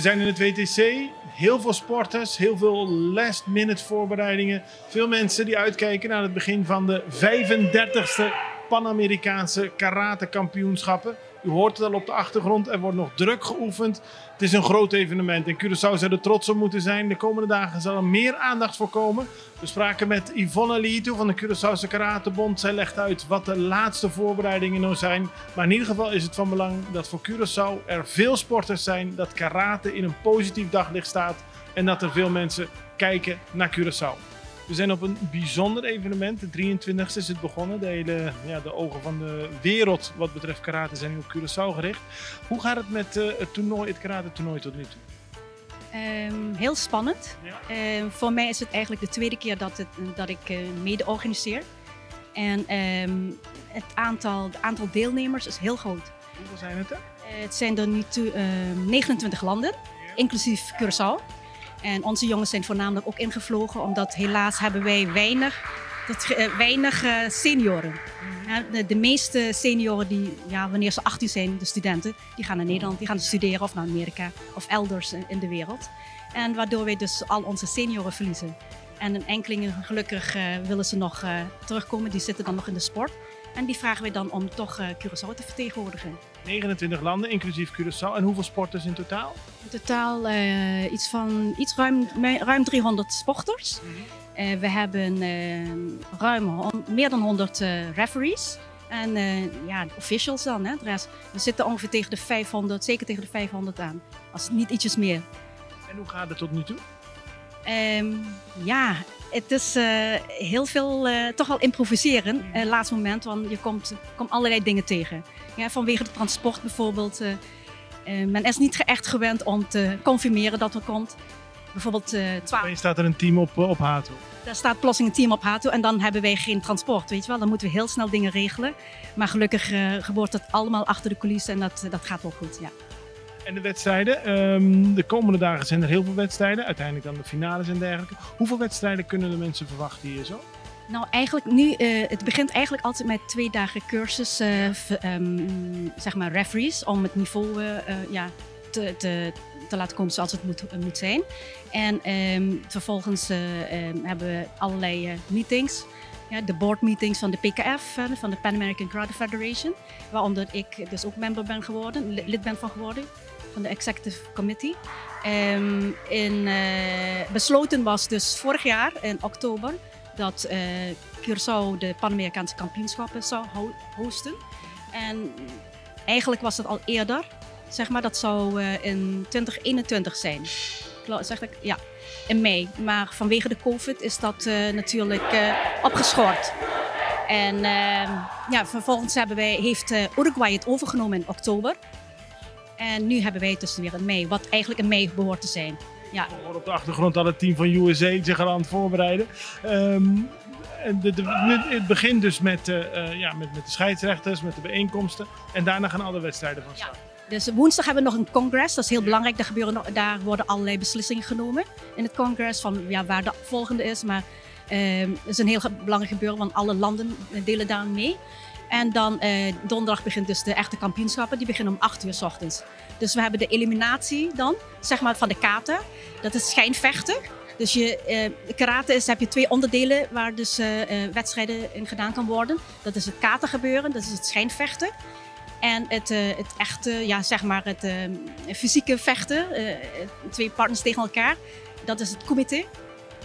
We zijn in het WTC, heel veel sporters, heel veel last-minute voorbereidingen. Veel mensen die uitkijken naar het begin van de 35e Pan-Amerikaanse karatekampioenschappen. U hoort het al op de achtergrond, er wordt nog druk geoefend. Het is een groot evenement en Curaçao zou er trots op moeten zijn. De komende dagen zal er meer aandacht voor komen. We spraken met Yvonne Lieto van de Curaçaose Karatebond. Zij legt uit wat de laatste voorbereidingen nou zijn. Maar in ieder geval is het van belang dat voor Curaçao er veel sporters zijn, dat karate in een positief daglicht staat en dat er veel mensen kijken naar Curaçao. We zijn op een bijzonder evenement. De 23e is het begonnen. De ogen van de wereld wat betreft karate zijn nu op Curaçao gericht. Hoe gaat het met het karate-toernooi tot nu toe? Heel spannend. Ja. Voor mij is het eigenlijk de tweede keer dat ik mede organiseer. En het aantal deelnemers is heel groot. Hoeveel zijn het er? Het zijn er nu 29 landen, inclusief Curaçao. En onze jongens zijn voornamelijk ook ingevlogen, omdat helaas hebben wij weinig senioren. De meeste senioren, die, wanneer ze 18 zijn, de studenten, die gaan naar Nederland, die gaan studeren of naar Amerika of elders in de wereld. En waardoor wij dus al onze senioren verliezen. En een enkelingen, gelukkig willen ze nog terugkomen, die zitten dan nog in de sport. En die vragen wij dan om toch Curaçao te vertegenwoordigen. 29 landen, inclusief Curaçao. En hoeveel sporters in totaal? In totaal ruim 300 sporters. We hebben meer dan 100 referees. En officials dan. Hè. We zitten ongeveer tegen de 500, zeker tegen de 500 aan. Als niet ietsjes meer. En hoe gaat het tot nu toe? Het is heel veel toch wel improviseren, laatste moment, want je komt allerlei dingen tegen. Ja, vanwege het transport bijvoorbeeld. Men is niet echt gewend om te confirmeren dat er komt. Bijvoorbeeld Opeens staat er een team op Hato. Daar staat plotseling een team op Hato en dan hebben wij geen transport, weet je wel. Dan moeten we heel snel dingen regelen. Maar gelukkig gebeurt het allemaal achter de coulissen en dat gaat wel goed, ja. En de wedstrijden, de komende dagen zijn er heel veel wedstrijden, uiteindelijk dan de finales en dergelijke. Hoeveel wedstrijden kunnen de mensen verwachten hier zo? Nou, eigenlijk nu, het begint eigenlijk altijd met 2 dagen cursus, zeg maar referees, om het niveau te laten komen zoals het moet zijn. En vervolgens hebben we allerlei meetings. Ja, de board meetings van de PKF, van de Pan American Karate Federation, waaronder ik dus ook member ben geworden, lid ben van geworden, van de Executive Committee. Besloten was dus vorig jaar in oktober dat Curaçao de Pan-Amerikaanse kampioenschappen zou hosten. En eigenlijk was het al eerder, zeg maar, dat zou in 2021 zijn. Zeg ik? Ja, in mei. Maar vanwege de COVID is dat natuurlijk opgeschort. En vervolgens heeft Uruguay het overgenomen in oktober. En nu hebben wij het dus weer in mei, wat eigenlijk in mei behoort te zijn. Ja. We horen op de achtergrond al het team van USA zich al aan het voorbereiden. Het begint dus met de scheidsrechters, met de bijeenkomsten. En daarna gaan alle wedstrijden van start. Ja. Dus woensdag hebben we nog een congres, dat is heel belangrijk. Daar worden allerlei beslissingen genomen in het congres van waar de volgende is. Maar het is een heel belangrijk gebeuren, want alle landen delen daar mee. En dan donderdag begint dus de echte kampioenschappen, die beginnen om 8 uur 's ochtends. Dus we hebben de eliminatie dan, zeg maar van de kata. Dat is schijnvechten. Dus karate heb je 2 onderdelen waar dus wedstrijden in gedaan kan worden. Dat is het kata gebeuren, dat is het schijnvechten. En het echte, zeg maar het fysieke vechten, 2 partners tegen elkaar, dat is het kumite.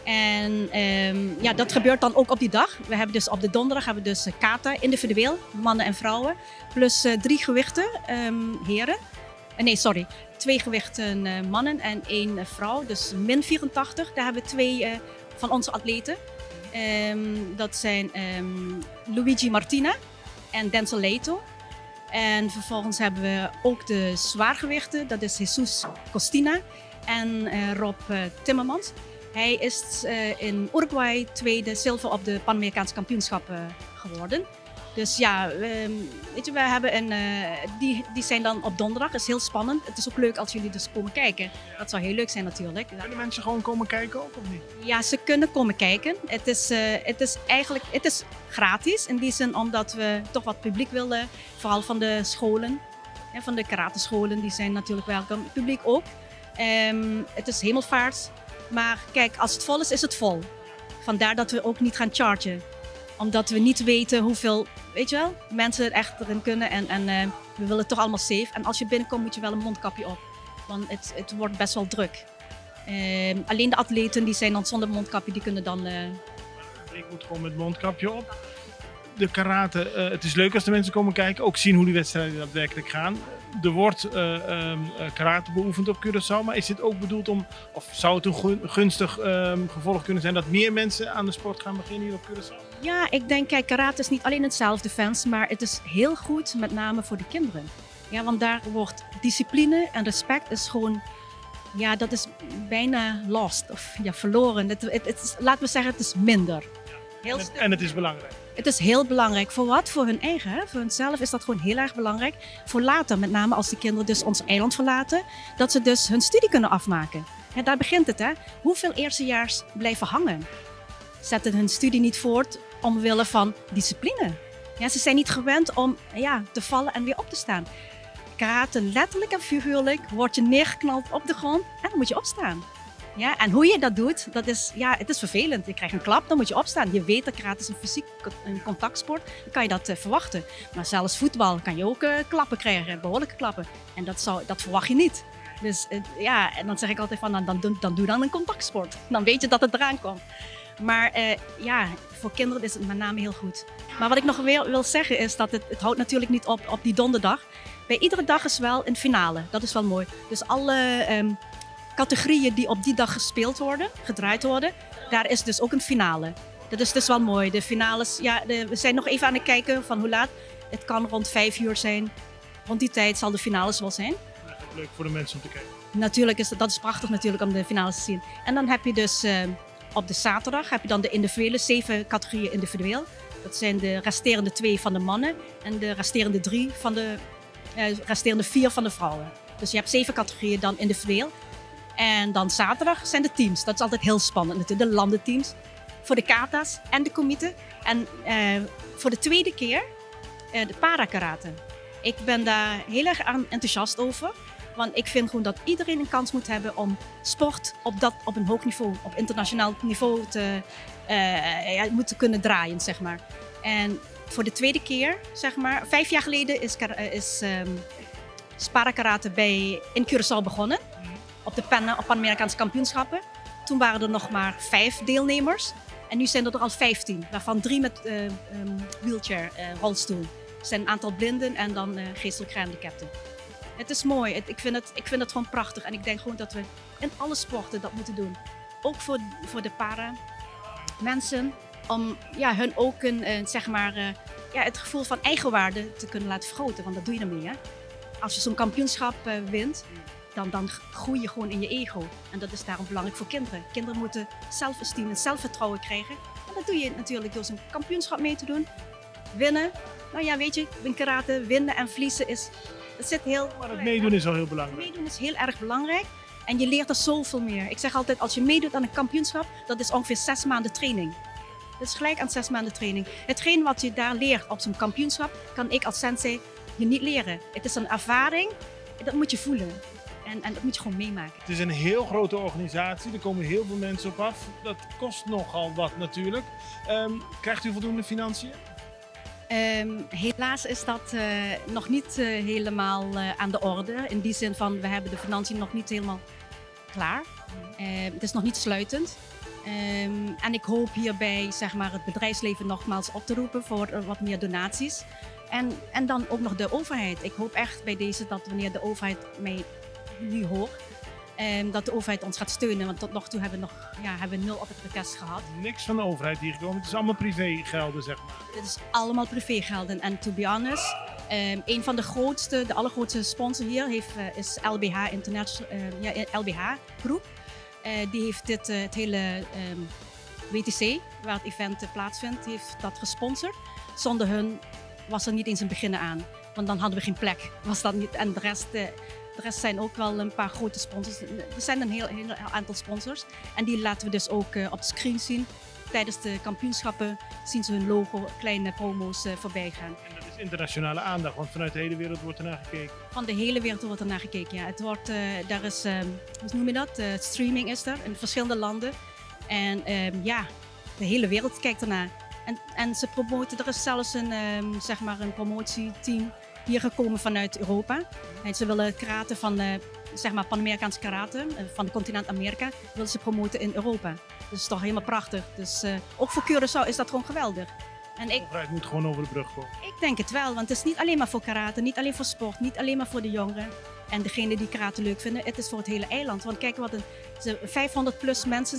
En dat gebeurt dan ook op die dag. We hebben dus op de donderdag hebben we dus kata individueel, mannen en vrouwen. Plus 3 gewichten, heren. 2 gewichten mannen en 1 vrouw. Dus min 84. Daar hebben we 2 van onze atleten. Dat zijn Luigi Martina en Denzel Leito. En vervolgens hebben we ook de zwaargewichten. Dat is Jesus Costina en Rob Timmermans. Hij is in Uruguay 2e zilver op de Pan-Amerikaanse kampioenschappen geworden. Dus ja, weet je, we hebben die zijn dan op donderdag. Dat is heel spannend. Het is ook leuk als jullie dus komen kijken. Dat zou heel leuk zijn natuurlijk. Kunnen mensen gewoon komen kijken ook of niet? Ja, ze kunnen komen kijken. Het is gratis in die zin omdat we toch wat publiek willen. Vooral van de scholen, van de karatescholen, die zijn natuurlijk welkom. Het publiek ook. Het is hemelvaart. Maar kijk, als het vol is, is het vol. Vandaar dat we ook niet gaan chargen. Omdat we niet weten hoeveel, weet je wel, mensen er echt erin kunnen. En we willen het toch allemaal safe. En als je binnenkomt moet je wel een mondkapje op. Want het wordt best wel druk. Alleen de atleten die zijn dan zonder mondkapje, die kunnen dan... Ik moet gewoon met mondkapje op. De karate, het is leuk als de mensen komen kijken. Ook zien hoe die wedstrijden daadwerkelijk gaan. Er wordt karate beoefend op Curaçao. Maar is dit ook bedoeld om, of zou het een gunstig gevolg kunnen zijn dat meer mensen aan de sport gaan beginnen hier op Curaçao? Ja, ik denk, kijk, karate is niet alleen het self-defense, maar het is heel goed, met name voor de kinderen. Ja, want daar wordt discipline en respect is gewoon, ja, dat is bijna lost of ja, verloren. Laten we zeggen, het is minder. En het is belangrijk. Het is heel belangrijk. Voor wat? Voor hun eigen. Hè? Voor hunzelf is dat gewoon heel erg belangrijk. Voor later, met name als de kinderen dus ons eiland verlaten, dat ze dus hun studie kunnen afmaken. Ja, daar begint het. Hè? Hoeveel eerstejaars blijven hangen? Zetten hun studie niet voort omwille van discipline. Ja, ze zijn niet gewend om te vallen en weer op te staan. Karate, letterlijk en figuurlijk, word je neergeknald op de grond en dan moet je opstaan. Ja, en hoe je dat doet, het is vervelend. Je krijgt een klap, dan moet je opstaan. Je weet dat karate is een contactsport, dan kan je dat verwachten. Maar zelfs voetbal kan je ook klappen krijgen, behoorlijke klappen. En dat verwacht je niet. Dus en dan zeg ik altijd van, dan doe dan een contactsport. Dan weet je dat het eraan komt. Maar voor kinderen is het met name heel goed. Maar wat ik nog weer wil zeggen is dat het houdt natuurlijk niet op die donderdag. Bij iedere dag is wel een finale, dat is wel mooi. Dus alle categorieën die op die dag gespeeld worden, gedraaid worden, daar is dus ook een finale. Dat is dus wel mooi. De finales, we zijn nog even aan het kijken van hoe laat. Het kan rond 5 uur zijn. Rond die tijd zal de finales wel zijn. Dat is leuk voor de mensen om te kijken. Natuurlijk dat is prachtig natuurlijk om de finales te zien. En dan heb je dus op de zaterdag heb je dan de individuele 7 categorieën individueel. Dat zijn de resterende 2 van de mannen en de resterende 4 van de vrouwen. Dus je hebt 7 categorieën dan individueel. En dan zaterdag zijn de teams. Dat is altijd heel spannend natuurlijk, de landenteams. Voor de kata's en de comité. En voor de tweede keer de parakarate. Ik ben daar heel erg enthousiast over. Want ik vind gewoon dat iedereen een kans moet hebben om sport op een hoog niveau, op internationaal niveau te kunnen draaien, zeg maar. En voor de tweede keer, zeg maar, 5 jaar geleden is parakarate in Curaçao begonnen. Op de Pan-Amerikaanse kampioenschappen. Toen waren er nog maar 5 deelnemers. En nu zijn er al 15, waarvan 3 met wheelchair, rolstoel. Er zijn een aantal blinden en dan geestelijk gehandicapten. Het is mooi, ik vind het gewoon prachtig. En ik denk gewoon dat we in alle sporten dat moeten doen. Ook voor de para-mensen. Om hun ook het gevoel van eigenwaarde te kunnen laten vergroten. Want dat doe je ermee. Hè? Als je zo'n kampioenschap wint, dan groei je gewoon in je ego. En dat is daarom belangrijk voor kinderen. Kinderen moeten zelfesteem en zelfvertrouwen krijgen. En dat doe je natuurlijk door zo'n kampioenschap mee te doen. Winnen. Nou ja, weet je, in karate winnen en verliezen Maar het meedoen is al heel belangrijk. Meedoen is heel erg belangrijk. En je leert er zoveel meer. Ik zeg altijd, als je meedoet aan een kampioenschap, dat is ongeveer 6 maanden training. Dat is gelijk aan 6 maanden training. Hetgeen wat je daar leert op zo'n kampioenschap, kan ik als sensei je niet leren. Het is een ervaring, dat moet je voelen. En dat moet je gewoon meemaken. Het is een heel grote organisatie, er komen heel veel mensen op af. Dat kost nogal wat natuurlijk. Krijgt u voldoende financiën? Helaas is dat nog niet helemaal aan de orde. In die zin van, we hebben de financiën nog niet helemaal klaar. Het is nog niet sluitend. En ik hoop hierbij zeg maar, het bedrijfsleven nogmaals op te roepen voor wat meer donaties. En dan ook nog de overheid. Ik hoop echt bij deze dat wanneer de overheid mij nu hoort, dat de overheid ons gaat steunen. Want tot nog toe hebben we 0 op het protest gehad. Niks van de overheid hier gekomen. Het is allemaal privégelden, zeg maar. Het is allemaal privégelden. En to be honest, een van de allergrootste sponsor hier is LBH LBH Groep. Die heeft het hele WTC, waar het event plaatsvindt, heeft dat gesponsord. Zonder hun was er niet eens een beginnen aan. Want dan hadden we geen plek. Was dat niet. En de rest zijn ook wel een paar grote sponsors. Er zijn een heel aantal sponsors. En die laten we dus ook op de screen zien. Tijdens de kampioenschappen zien ze hun logo, kleine promo's voorbij gaan. En dat is internationale aandacht, want vanuit de hele wereld wordt er naar gekeken. Van de hele wereld wordt er naar gekeken. Ja. Het wordt, daar is, hoe noem je dat? Streaming is er in verschillende landen. En ja, de hele wereld kijkt ernaar. En ze promoten, er is zelfs zeg maar een promotieteam hier gekomen vanuit Europa. En ze willen karate van zeg maar Pan-Amerikaans karate van het continent Amerika willen ze promoten in Europa. Dus dat is toch helemaal prachtig. Dus ook voor Curaçao is dat gewoon geweldig. En De overheid moet gewoon over de brug komen. ik denk het wel, want het is niet alleen maar voor karate, niet alleen voor sport, niet alleen maar voor de jongeren. En degenen die karate leuk vinden, het is voor het hele eiland. Want kijk, 500 plus mensen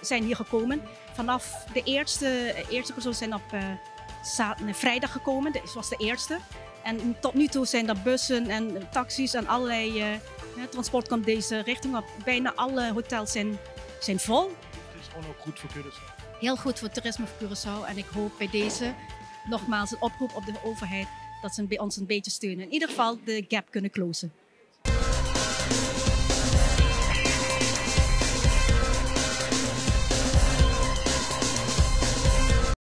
zijn hier gekomen. Vanaf de eerste persoon zijn op vrijdag gekomen, dat was de eerste. En tot nu toe zijn er bussen en taxis en allerlei transport komt deze richting op. Bijna alle hotels zijn vol. Het is gewoon ook goed voor Curaçao. Heel goed voor toerisme voor Curaçao. En ik hoop bij deze nogmaals een oproep op de overheid dat ze bij ons een beetje steunen. In ieder geval de gap kunnen closen.